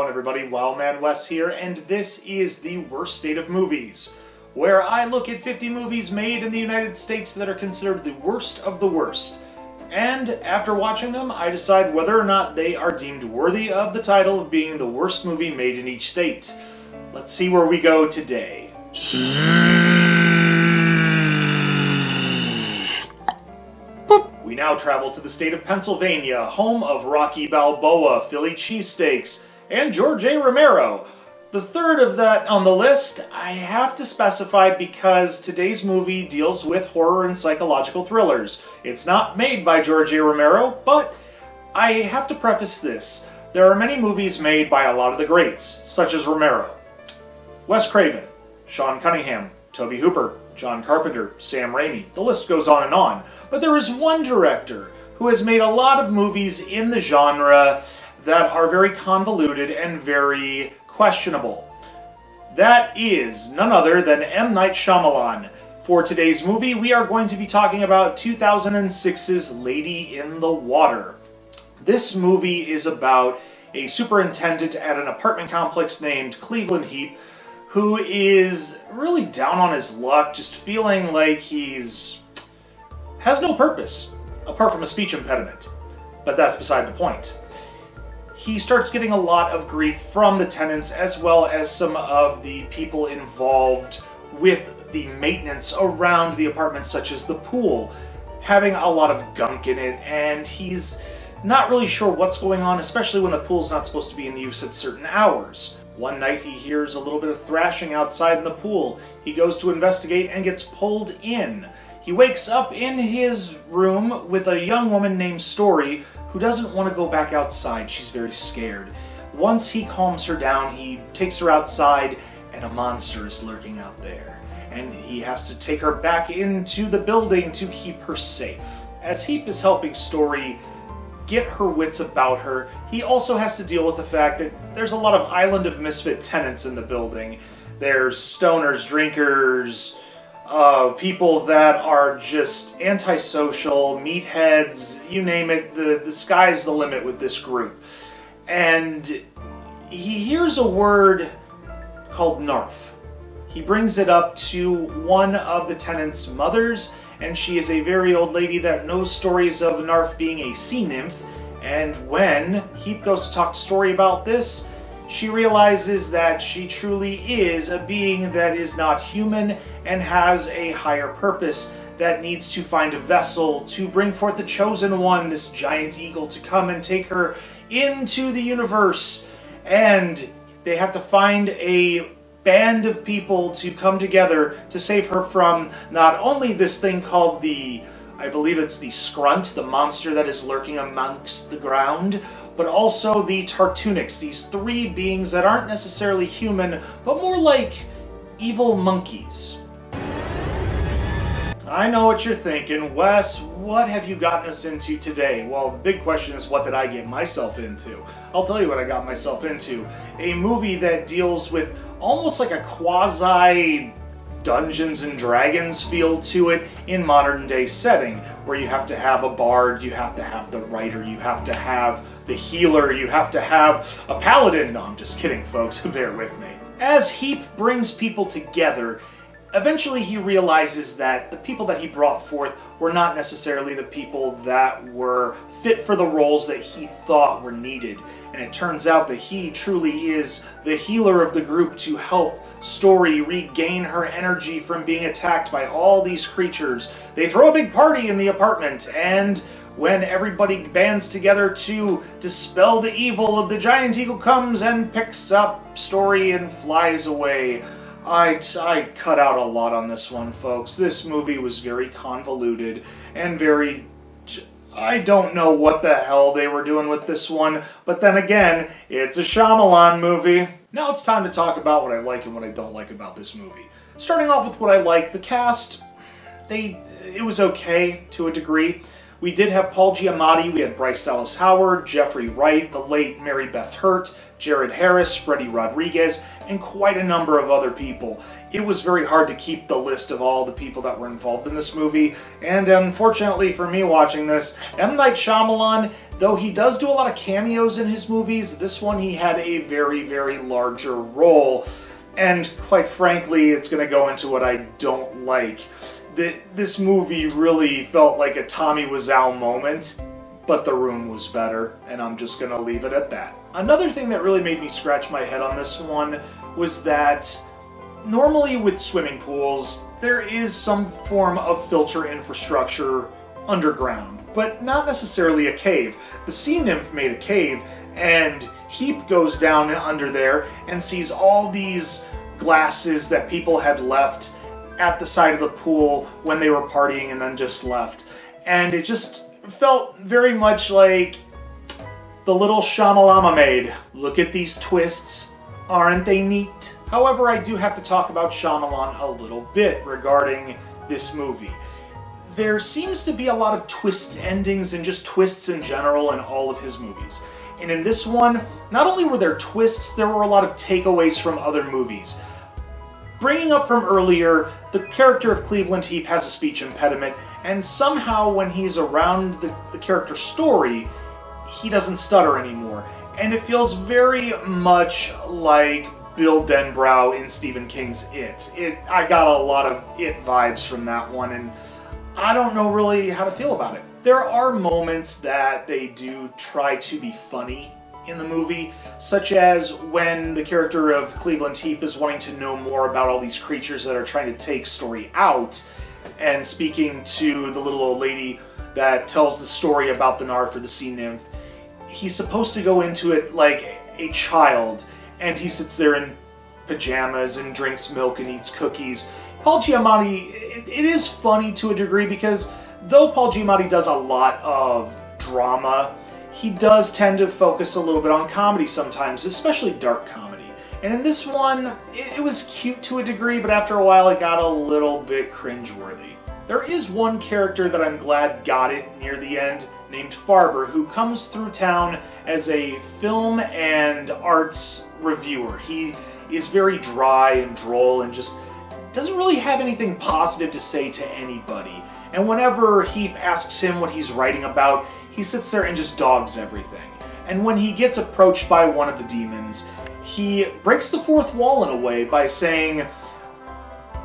going, everybody? Wildman Wes here, and this is the Worst State of Movies, where I look at 50 movies made in the United States that are considered the worst of the worst. And after watching them, I decide whether or not they are deemed worthy of the title of being the worst movie made in each state. Let's see where we go today. We now travel to the state of Pennsylvania, home of Rocky Balboa, Philly cheesesteaks, and George A. Romero. The third of that on the list, I have to specify because today's movie deals with horror and psychological thrillers. It's not made by George A. Romero, but I have to preface this. There are many movies made by a lot of the greats, such as Romero, Wes Craven, Sean Cunningham, Tobe Hooper, John Carpenter, Sam Raimi. The list goes on and on. But there is one director who has made a lot of movies in the genre that are very convoluted and very questionable. That is none other than M. Night Shyamalan. For today's movie, we are going to be talking about 2006's Lady in the Water. This movie is about a superintendent at an apartment complex named Cleveland Heap who is really down on his luck, just feeling like has no purpose, apart from a speech impediment. But that's beside the point. He starts getting a lot of grief from the tenants as well as some of the people involved with the maintenance around the apartment, such as the pool, having a lot of gunk in it, and he's not really sure what's going on, especially when the pool's not supposed to be in use at certain hours. One night he hears a little bit of thrashing outside in the pool. He goes to investigate and gets pulled in. He wakes up in his room with a young woman named Story who doesn't want to go back outside. She's very scared. Once he calms her down, he takes her outside and a monster is lurking out there. And he has to take her back into the building to keep her safe. As Heap is helping Story get her wits about her, he also has to deal with the fact that there's a lot of island of misfit tenants in the building. There's stoners, drinkers, people that are just antisocial, meatheads, you name it, the sky's the limit with this group. And he hears a word called Narf. He brings it up to one of the tenants' mothers, and she is a very old lady that knows stories of Narf being a sea nymph. And when Heap goes to talk to Story about this, she realizes that she truly is a being that is not human and has a higher purpose that needs to find a vessel to bring forth the chosen one, this giant eagle, to come and take her into the universe. And they have to find a band of people to come together to save her from not only this thing called I believe it's the Scrunt, the monster that is lurking amongst the ground, but also the Tartunics, these three beings that aren't necessarily human, but more like evil monkeys. I know what you're thinking, Wes, what have you gotten us into today? Well, the big question is, what did I get myself into? I'll tell you what I got myself into. A movie that deals with almost like a quasi Dungeons and Dragons feel to it in modern day setting, where you have to have a bard, you have to have the writer, you have to have the healer, you have to have a paladin. No, I'm just kidding, folks, bear with me. As Heap brings people together, eventually he realizes that the people that he brought forth were not necessarily the people that were fit for the roles that he thought were needed. And it turns out that he truly is the healer of the group to help Story regain her energy from being attacked by all these creatures. They throw a big party in the apartment, and when everybody bands together to dispel the evil, the giant eagle comes and picks up Story and flies away. I cut out a lot on this one, folks. This movie was very convoluted and I don't know what the hell they were doing with this one, but then again, it's a Shyamalan movie. Now it's time to talk about what I like and what I don't like about this movie. Starting off with what I like, the cast, it was okay to a degree. We did have Paul Giamatti, we had Bryce Dallas Howard, Jeffrey Wright, the late Mary Beth Hurt, Jared Harris, Freddie Rodriguez, and quite a number of other people. it was very hard to keep the list of all the people that were involved in this movie, and unfortunately for me watching this, M. Night Shyamalan, though he does do a lot of cameos in his movies, this one he had a very, very larger role, and quite frankly, it's going to go into what I don't like. This movie really felt like a Tommy Wiseau moment, but The Room was better, and I'm just going to leave it at that. Another thing that really made me scratch my head on this one was that normally with swimming pools, there is some form of filter infrastructure underground, but not necessarily a cave. The sea nymph made a cave, and Heap goes down under there and sees all these glasses that people had left at the side of the pool when they were partying and then just left. And it just felt very much like the little Shyamalama made. Look at these twists, aren't they neat? However, I do have to talk about Shyamalan a little bit regarding this movie. There seems to be a lot of twist endings and just twists in general in all of his movies. And in this one, not only were there twists, there were a lot of takeaways from other movies. Bringing up from earlier, the character of Cleveland Heap has a speech impediment, and somehow when he's around the character's story, he doesn't stutter anymore. And it feels very much like Bill Denbrough in Stephen King's It. I got a lot of It vibes from that one, and I don't know really how to feel about it. There are moments that they do try to be funny in the movie, such as when the character of Cleveland Heap is wanting to know more about all these creatures that are trying to take Story out, and speaking to the little old lady that tells the story about the Narf or the sea nymph. He's supposed to go into it like a child, and he sits there in pajamas and drinks milk and eats cookies. Paul Giamatti, it is funny to a degree because though Paul Giamatti does a lot of drama, he does tend to focus a little bit on comedy sometimes, especially dark comedy. And in this one, it was cute to a degree, but after a while it got a little bit cringeworthy. There is one character that I'm glad got it near the end, named Farber, who comes through town as a film and arts reviewer. He is very dry and droll and just doesn't really have anything positive to say to anybody. And whenever Heap asks him what he's writing about, he sits there and just dogs everything. And when he gets approached by one of the demons, he breaks the fourth wall in a way by saying,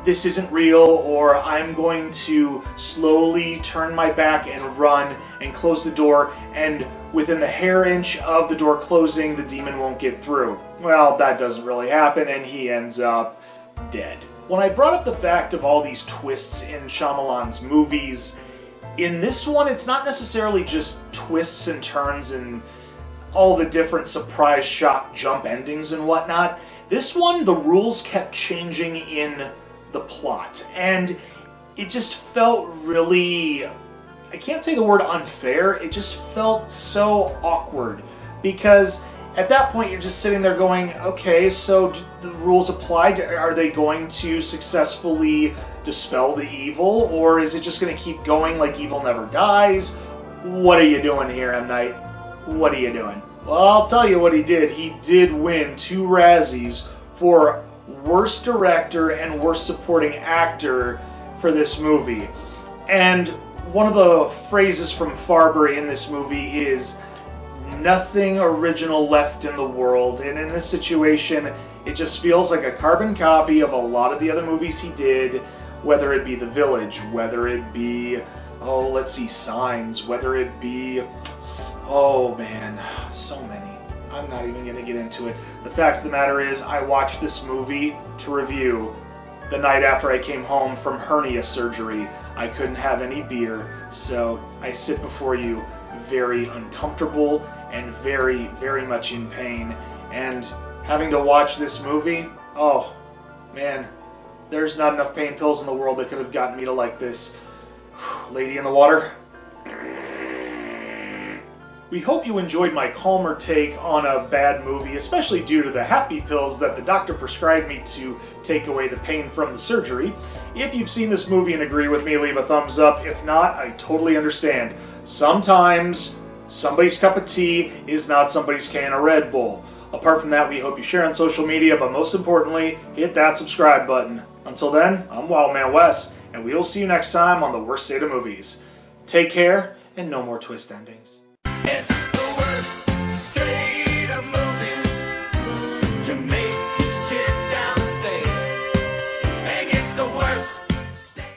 "This isn't real," or "I'm going to slowly turn my back and run and close the door, and within the hair inch of the door closing, the demon won't get through." Well, that doesn't really happen, and he ends up dead. When I brought up the fact of all these twists in Shyamalan's movies, in this one it's not necessarily just twists and turns and all the different surprise shock jump endings and whatnot. This one, the rules kept changing in the plot, and it just felt really, I can't say the word unfair, it just felt so awkward, because at that point you're just sitting there going, okay, so the rules applied, are they going to successfully dispel the evil, or is it just going to keep going like evil never dies? What are you doing here, M. Night? What are you doing? Well, I'll tell you what he did. He did win 2 Razzies for Worst Director and Worst Supporting Actor for this movie. And one of the phrases from Farber in this movie is, "Nothing original left in the world." And in this situation, it just feels like a carbon copy of a lot of the other movies he did, whether it be The Village, whether it be, Signs, whether it be, oh man, so many. I'm not even going to get into it. The fact of the matter is, I watched this movie to review the night after I came home from hernia surgery. I couldn't have any beer, so I sit before you very uncomfortable and very, very much in pain. And having to watch this movie, oh man, there's not enough pain pills in the world that could have gotten me to like this. Lady in the water. We hope you enjoyed my calmer take on a bad movie, especially due to the happy pills that the doctor prescribed me to take away the pain from the surgery. If you've seen this movie and agree with me, leave a thumbs up. If not, I totally understand. Sometimes somebody's cup of tea is not somebody's can of Red Bull. Apart from that, we hope you share on social media, but most importantly, hit that subscribe button. Until then, I'm Wildman Wes, and we will see you next time on The Worst State of Movies. Take care, and no more twist endings.